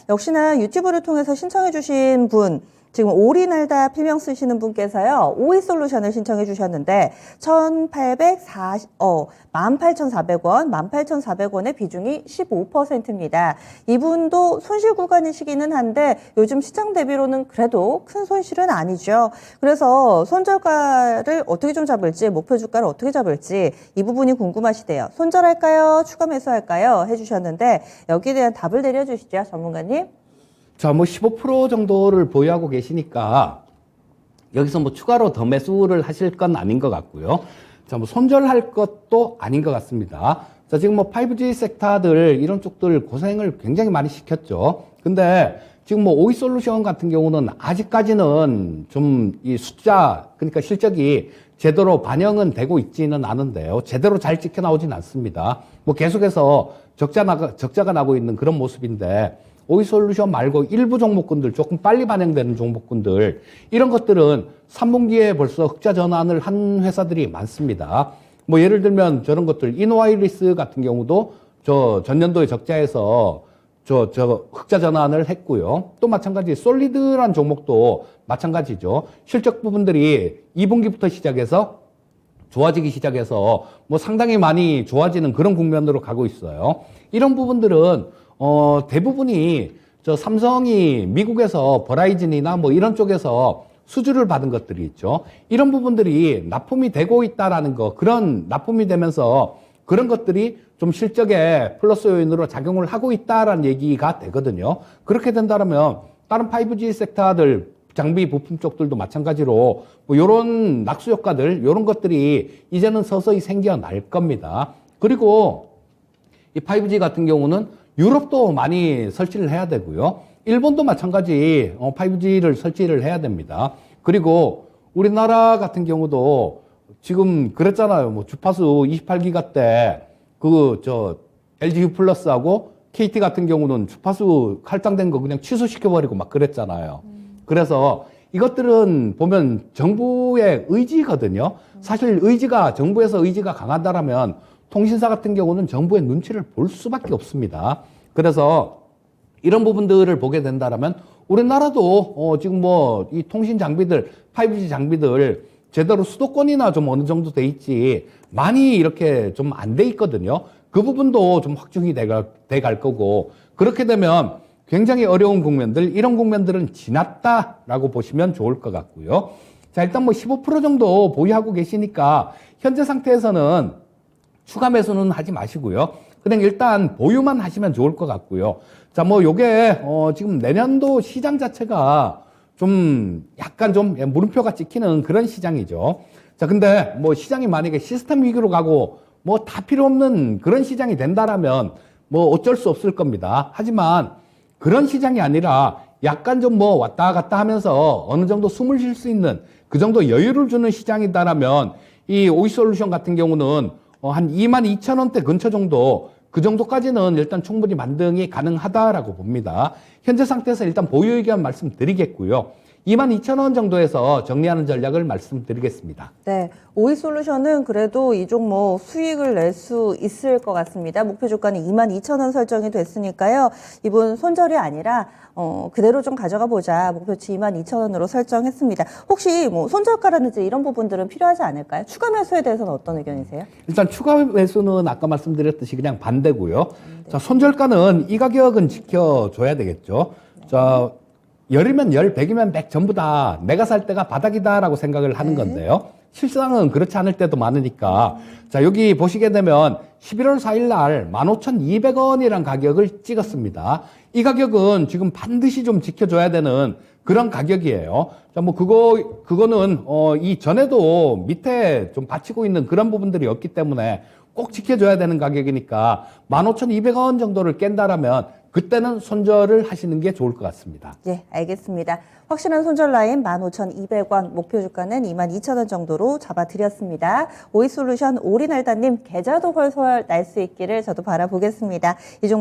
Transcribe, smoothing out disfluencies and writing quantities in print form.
역시나 유튜브를 통해서 신청해 주신 분, 지금 오리날다 필명 쓰시는 분께서요, 오이솔루션을 신청해 주셨는데, 18,400원, 18,400원의 비중이 15%입니다. 이분도 손실 구간이시기는 한데, 요즘 시장 대비로는 그래도 큰 손실은 아니죠. 그래서 손절가를 어떻게 좀 잡을지, 목표 주가를 어떻게 잡을지, 이 부분이 궁금하시대요. 손절할까요? 추가 매수할까요? 해주셨는데, 여기에 대한 답을 내려주시죠, 전문가님. 자, 뭐 15% 정도를 보유하고 계시니까 여기서 뭐 추가로 더 매수를 하실 건 아닌 것 같고요. 자, 뭐 손절할 것도 아닌 것 같습니다. 자, 지금 뭐 5G 섹터들 이런 쪽들 고생을 굉장히 많이 시켰죠. 근데 지금 뭐 오이솔루션 같은 경우는 아직까지는 좀 이 숫자, 그러니까 실적이 제대로 반영은 되고 있지는 않은데요. 제대로 잘 찍혀 나오진 않습니다. 뭐 계속해서 적자가 나고 있는 그런 모습인데, 오이솔루션 말고 일부 종목군들, 조금 빨리 반영되는 종목군들, 이런 것들은 3분기에 벌써 흑자 전환을 한 회사들이 많습니다. 뭐 예를 들면 저런 것들, 이노와이리스 같은 경우도 저 전년도에 적자에서 저 흑자 전환을 했고요. 또 마찬가지 솔리드란 종목도 마찬가지죠. 실적 부분들이 2분기부터 시작해서 좋아지기 시작해서 뭐 상당히 많이 좋아지는 그런 국면으로 가고 있어요. 이런 부분들은 대부분이 저 삼성이 미국에서 버라이즌이나 뭐 이런 쪽에서 수주를 받은 것들이 있죠. 이런 부분들이 납품이 되고 있다라는 거, 그런 납품이 되면서 그런 것들이 좀 실적에 플러스 요인으로 작용을 하고 있다라는 얘기가 되거든요. 그렇게 된다면 다른 5G 섹터들, 장비 부품 쪽들도 마찬가지로 뭐 요런 낙수 효과들, 요런 것들이 이제는 서서히 생겨날 겁니다. 그리고 이 5G 같은 경우는 유럽도 많이 설치를 해야 되고요. 일본도 마찬가지 5G를 설치를 해야 됩니다. 그리고 우리나라 같은 경우도 지금 그랬잖아요. 뭐 주파수 28기가 때 LGU 플러스하고 KT 같은 경우는 주파수 할당된 거 그냥 취소시켜버리고 막 그랬잖아요. 그래서 이것들은 보면 정부의 의지거든요. 사실 정부에서 의지가 강하다라면 통신사 같은 경우는 정부의 눈치를 볼 수밖에 없습니다. 그래서 이런 부분들을 보게 된다면 우리나라도 지금 뭐 이 통신 장비들, 5G 장비들 제대로 수도권이나 좀 어느 정도 돼 있지 많이 이렇게 좀 안 돼 있거든요. 그 부분도 좀 확충이 돼갈 거고, 그렇게 되면 굉장히 어려운 국면들, 이런 국면들은 지났다라고 보시면 좋을 것 같고요. 자, 일단 뭐 15% 정도 보유하고 계시니까 현재 상태에서는 추가 매수는 하지 마시고요. 그냥 일단 보유만 하시면 좋을 것 같고요. 자, 뭐 요게 지금 내년도 시장 자체가 좀 약간 좀 물음표가 찍히는 그런 시장이죠. 자, 근데 뭐 시장이 만약에 시스템 위기로 가고 뭐 다 필요 없는 그런 시장이 된다라면 뭐 어쩔 수 없을 겁니다. 하지만 그런 시장이 아니라 약간 좀 뭐 왔다 갔다 하면서 어느 정도 숨을 쉴 수 있는 그 정도 여유를 주는 시장이다라면 이 오이솔루션 같은 경우는 한 22,000원대 근처 정도, 그 정도까지는 일단 충분히 만등이 가능하다라고 봅니다. 현재 상태에서 일단 보유 의견 말씀드리겠고요. 22,000원 정도에서 정리하는 전략을 말씀드리겠습니다. 네, 오이솔루션은 그래도 이 종목 수익을 낼 수 있을 것 같습니다. 목표 주가는 22,000원 설정이 됐으니까요. 이분 손절이 아니라 그대로 좀 가져가 보자. 목표치 22,000원으로 설정했습니다. 혹시 뭐 손절가라든지 이런 부분들은 필요하지 않을까요? 추가 매수에 대해서는 어떤 의견이세요? 일단 추가 매수는 아까 말씀드렸듯이 그냥 반대고요. 네. 자, 손절가는 이 가격은 지켜줘야 되겠죠. 네. 자, 10이면 10, 100이면 100 전부 다 내가 살 때가 바닥이다라고 생각을 하는 건데요. 실상은 그렇지 않을 때도 많으니까. 자, 여기 보시게 되면 11월 4일 날 15,200원이라는 가격을 찍었습니다. 이 가격은 지금 반드시 좀 지켜줘야 되는 그런 가격이에요. 자, 뭐 그거는 이 전에도 밑에 좀 받치고 있는 그런 부분들이 없기 때문에 꼭 지켜줘야 되는 가격이니까 15,200원 정도를 깬다라면 그때는 손절을 하시는 게 좋을 것 같습니다. 예, 알겠습니다. 확실한 손절 라인 15,200원, 목표 주가는 22,000원 정도로 잡아드렸습니다. 오이솔루션 오리날다님 계좌도 훨훨 날 수 있기를 저도 바라보겠습니다. 이 종목